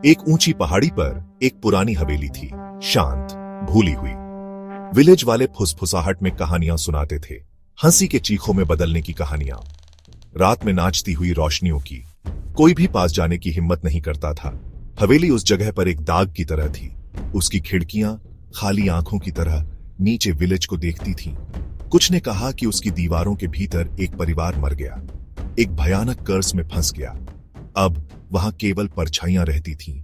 एक ऊंची पहाड़ी पर एक पुरानी हवेली थी, शांत, भूली हुई। विलेज वाले फुसफुसाहट में कहानियां सुनाते थे, हंसी के चीखों में बदलने की कहानियां, रात में नाचती हुई रोशनियों की। कोई भी पास जाने की हिम्मत नहीं करता था। हवेली उस जगह पर एक दाग की तरह थी। उसकी खिड़कियां खाली आंखों की तरह नीचे विलेज को देखती थीं। कुछ ने कहा कि उसकी दीवारों के भीतर एक परिवार मर गया, एक भयानक कर्ज में फंस गया। अब वहां केवल परछाइयां रहती थीं।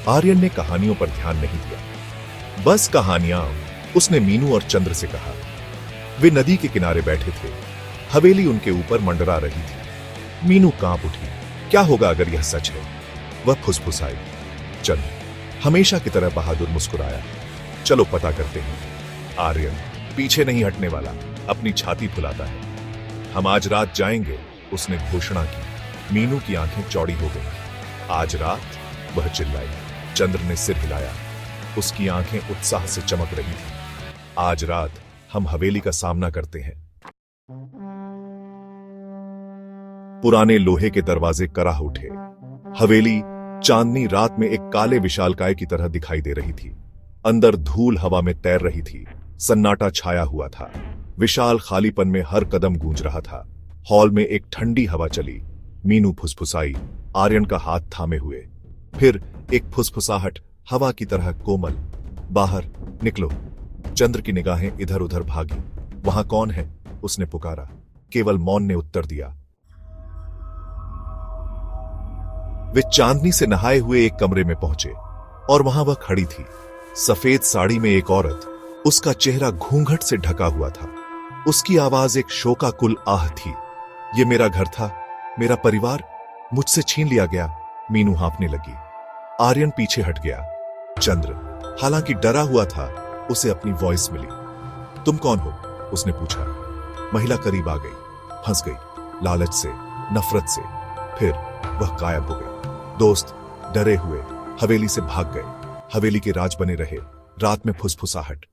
आर्यन ने कहानियों पर ध्यान नहीं दिया। बस कहानियां, उसने मीनू और चंद्र से कहा। वे नदी के किनारे बैठे थे, हवेली उनके ऊपर मंडरा रही थी। मीनू कांप उठी। क्या होगा अगर यह सच है? वह फुसफुसाई। चंद्र हमेशा की तरह बहादुर मुस्कुराया। चलो पता करते हैं। आर्यन पीछे नहीं हटने वाला, अपनी छाती फुलाता है। हम आज रात जाएंगे, उसने घोषणा की। मीनू की आंखें चौड़ी हो गईं। आज रात? वह चिल्लाई। चंद्र ने सिर हिलाया। उसकी आंखें उत्साह से चमक रही थीं। आज रात हम हवेली का सामना करते हैं। पुराने लोहे के दरवाजे कराह उठे। हवेली चांदनी रात में एक काले विशालकाय की तरह दिखाई दे रही थी। अंदर धूल हवा में तैर रही थी। सन्नाटा छाया हुआ था। विशाल खालीपन में हर कदम गूंज रहा था। हॉल में एक ठंडी हवा चली। मीनू फुसफुसाई, आर्यन का हाथ थामे हुए। फिर एक फुसफुसाहट हवा की तरह कोमल, बाहर निकलो। चंद्र की निगाहें इधर उधर भागी। वहां कौन है? उसने पुकारा। केवल मौन ने उत्तर दिया। वे चांदनी से नहाए हुए एक कमरे में पहुंचे और वहां वह खड़ी थी, सफेद साड़ी में एक औरत। उसका चेहरा घूंघट से ढका हुआ था। उसकी आवाज एक शोकाकुल आह थी। यह मेरा घर था, मेरा परिवार मुझसे छीन लिया गया। मीनू हाँफने लगी। आर्यन पीछे हट गया। चंद्र हालांकि डरा हुआ था, उसे अपनी वॉइस मिली। तुम कौन हो? उसने पूछा। महिला करीब आ गई, फंस गई, लालच से, नफरत से। फिर वह गायब हो गई। दोस्त डरे हुए हवेली से भाग गए। हवेली के राज बने रहे। रात में फुसफुसाहट,